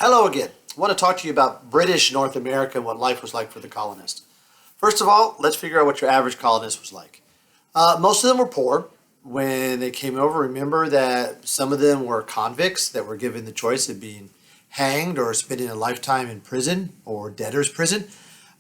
Hello again. I want to talk to you about British North America and what life was like for the colonists. First of all, let's figure out what your average colonist was like. Most of them were poor when they came over. Remember that some of them were convicts that were given the choice of being hanged or spending a lifetime in prison or debtor's prison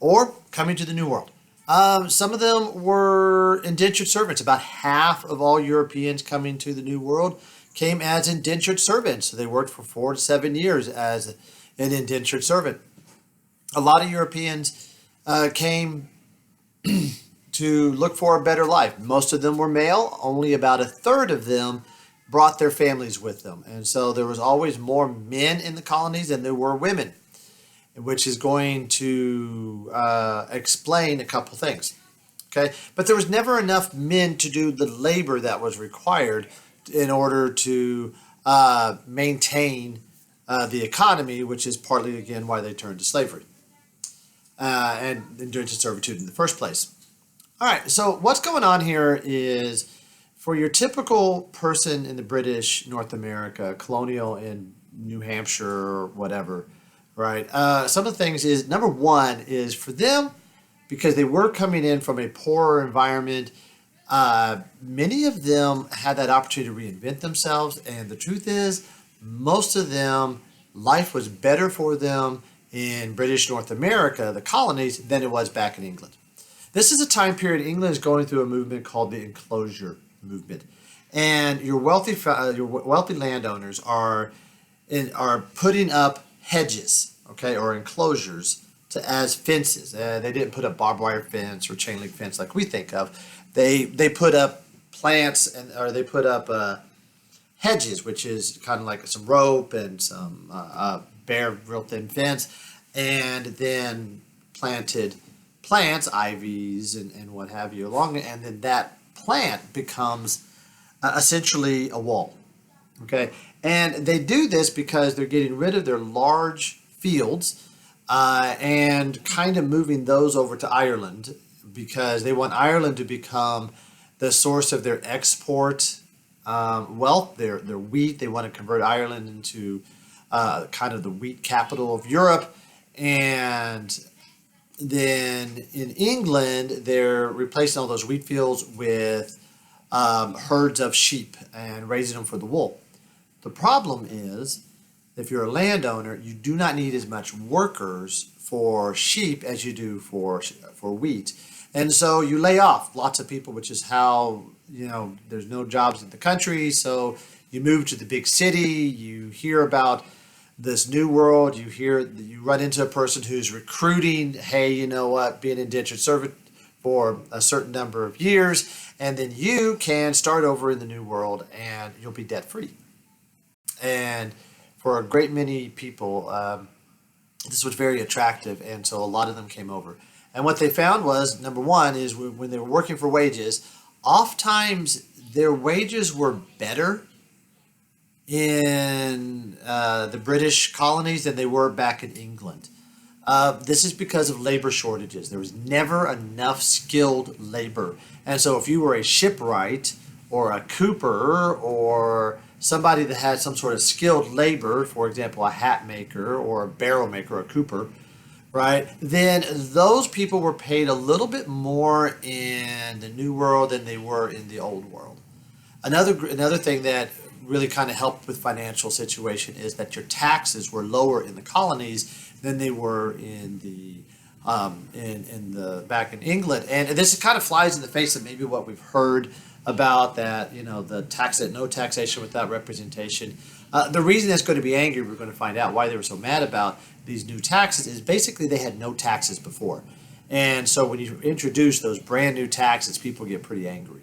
or coming to the New World. Some of them were indentured servants. About half of all Europeans coming to the New World came as indentured servants. So they worked for 4 to 7 years as an indentured servant. A lot of Europeans came to look for a better life. Most of them were male. Only about a third of them brought their families with them. And so there was always more men in the colonies than there were women, which is going to explain a couple things. Okay, but there was never enough men to do the labor that was required in order to maintain the economy, which is partly, again, why they turned to slavery and endured servitude in the first place. All right, so what's going on here is for your typical person in the British North America, colonial in New Hampshire or whatever, right? Some of the things is, number one is for them, because they were coming in from a poorer environment, many of them had that opportunity to reinvent themselves. And the truth is, most of them, life was better for them in British North America, the colonies, than it was back in England. This is a time period England is going through a movement called the enclosure movement. And your wealthy landowners are putting up hedges, okay, or enclosures as fences. They didn't put up barbed wire fence or chain link fence like we think of. They put up plants or they put up hedges, which is kind of like some rope and some bare, real thin fence, and then planted plants, ivies and what have you along it, and then that plant becomes essentially a wall. Okay, and they do this because they're getting rid of their large fields and kind of moving those over to Ireland because they want Ireland to become the source of their export wealth, their wheat. They want to convert Ireland into kind of the wheat capital of Europe. And then in England, they're replacing all those wheat fields with herds of sheep and raising them for the wool. The problem is, if you're a landowner, you do not need as much workers for sheep as you do for wheat. And so you lay off lots of people, which is how, there's no jobs in the country. So you move to the big city, you hear about this new world, you run into a person who's recruiting, hey, you know what, be an indentured servant for a certain number of years, and then you can start over in the new world and you'll be debt free. And for a great many people, this was very attractive, and so a lot of them came over. And what they found was, number one, is when they were working for wages, oftentimes their wages were better in the British colonies than they were back in England. This is because of labor shortages. There was never enough skilled labor. And so if you were a shipwright or a cooper or somebody that had some sort of skilled labor, for example, a hat maker or a barrel maker, a cooper, right, then those people were paid a little bit more in the New World than they were in the Old World. Another thing that really kind of helped with financial situation is that your taxes were lower in the colonies than they were in the back in England. And this kind of flies in the face of maybe what we've heard about that, the no taxation without representation. The reason that's going to be angry, we're going to find out why they were so mad about these new taxes, is basically they had no taxes before. And so when you introduce those brand new taxes, people get pretty angry.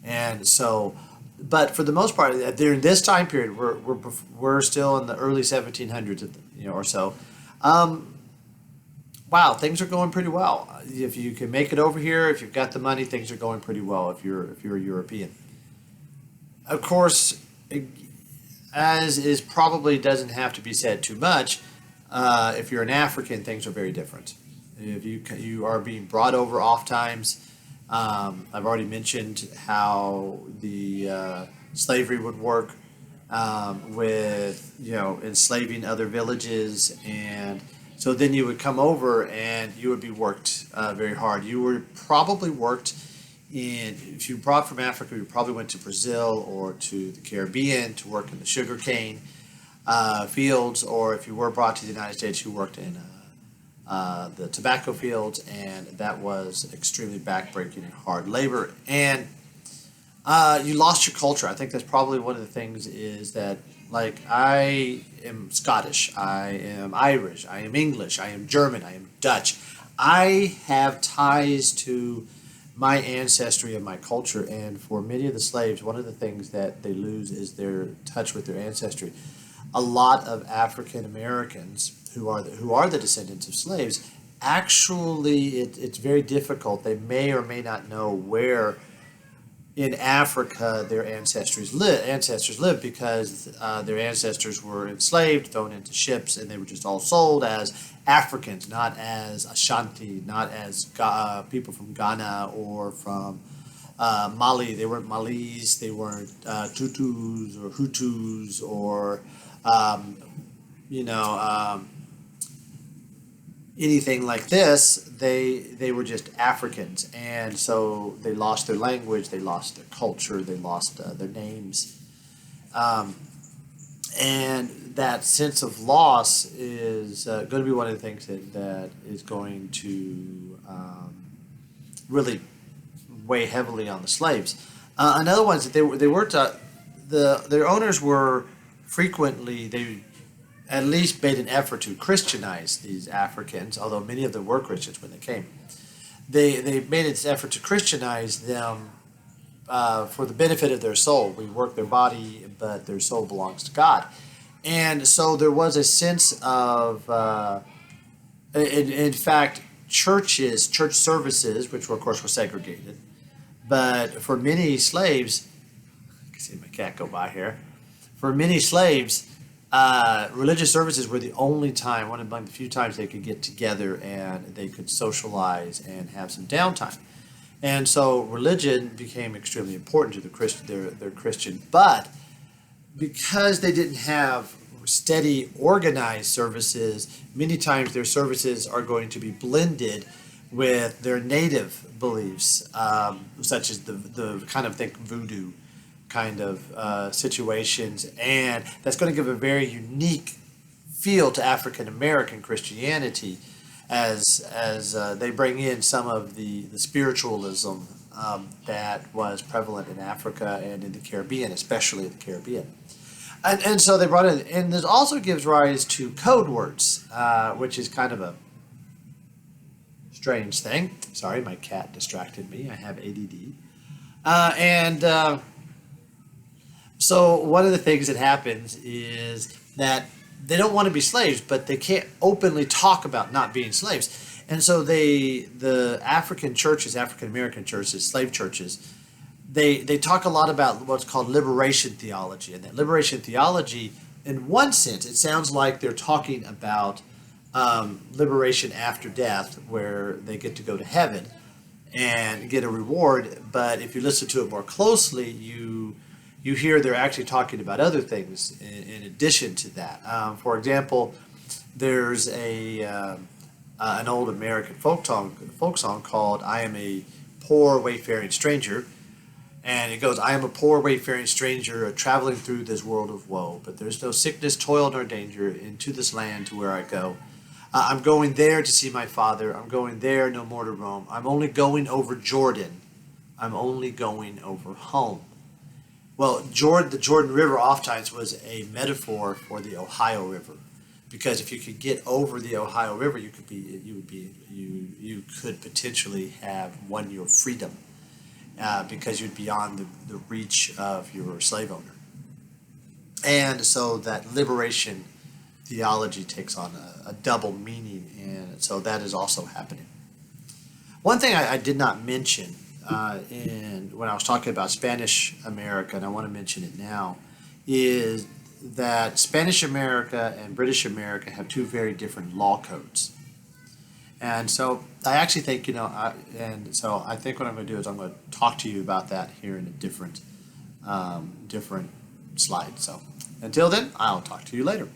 And so, but for the most part, during this time period, we're still in the early 1700s, or so. Wow, things are going pretty well. If you can make it over here, if you've got the money, things are going pretty well if you're a European. Of course, as is probably doesn't have to be said too much, if you're an African, things are very different. If you are being brought over oftentimes, I've already mentioned how the slavery would work. with enslaving other villages, and so then you would come over and you would be worked very hard. You were probably worked in if you brought from Africa, you probably went to Brazil or to the Caribbean to work in the sugarcane fields, or if you were brought to the United States, you worked in the tobacco fields, and that was extremely backbreaking and hard labor. And you lost your culture. I think that's probably one of the things is that, like, I am Scottish, I am Irish, I am English, I am German, I am Dutch. I have ties to my ancestry and my culture, and for many of the slaves, one of the things that they lose is their touch with their ancestry. A lot of African Americans who are the descendants of slaves, actually, it's very difficult. They may or may not know where in Africa their ancestors lived, because their ancestors were enslaved, thrown into ships, and they were just all sold as Africans, not as Ashanti, not as people from Ghana or from Mali. They weren't Malis, they weren't Tutus or Hutus or um, you know. Anything like this, they were just Africans, and so they lost their language, they lost their culture, they lost their names, um, and that sense of loss is going to be one of the things that is going to really weigh heavily on the slaves. Another one is that they weren't their owners were frequently they at least made an effort to Christianize these Africans, although many of them were Christians when they came. They made an effort to Christianize them for the benefit of their soul. We work their body, but their soul belongs to God. And so there was a sense of, in fact, church services, which were, of course, were segregated. But for many slaves, I can see my cat go by here. For many slaves, religious services were the only time, one among the few times they could get together and they could socialize and have some downtime. And so religion became extremely important to their Christian. But because they didn't have steady, organized services, many times their services are going to be blended with their native beliefs, such as the kind of think voodoo kind of situations, and that's going to give a very unique feel to African American Christianity as they bring in some of the spiritualism that was prevalent in Africa and in the Caribbean, especially in the Caribbean. And so they brought in, and this also gives rise to code words, which is kind of a strange thing. Sorry, my cat distracted me. I have ADD. So one of the things that happens is that they don't want to be slaves, but they can't openly talk about not being slaves. And so the African churches, African American churches, slave churches, they talk a lot about what's called liberation theology. And that liberation theology, in one sense, it sounds like they're talking about liberation after death, where they get to go to heaven and get a reward. But if you listen to it more closely, you hear they're actually talking about other things in addition to that. For example, there's an old American folk song called "I Am a Poor Wayfaring Stranger," and it goes, "I am a poor wayfaring stranger, traveling through this world of woe. But there's no sickness, toil, nor danger into this land to where I go. I'm going there to see my father. I'm going there no more to roam. I'm only going over Jordan. I'm only going over home." Well, the Jordan River oftentimes was a metaphor for the Ohio River, because if you could get over the Ohio River, you could potentially have won your freedom, because you'd be beyond the reach of your slave owner. And so that liberation theology takes on a double meaning, and so that is also happening. One thing I did not mention when I was talking about Spanish America, and I want to mention it now, is that Spanish America and British America have two very different law codes. And so I actually think, I think what I'm going to do is I'm going to talk to you about that here in a different slide. So until then, I'll talk to you later.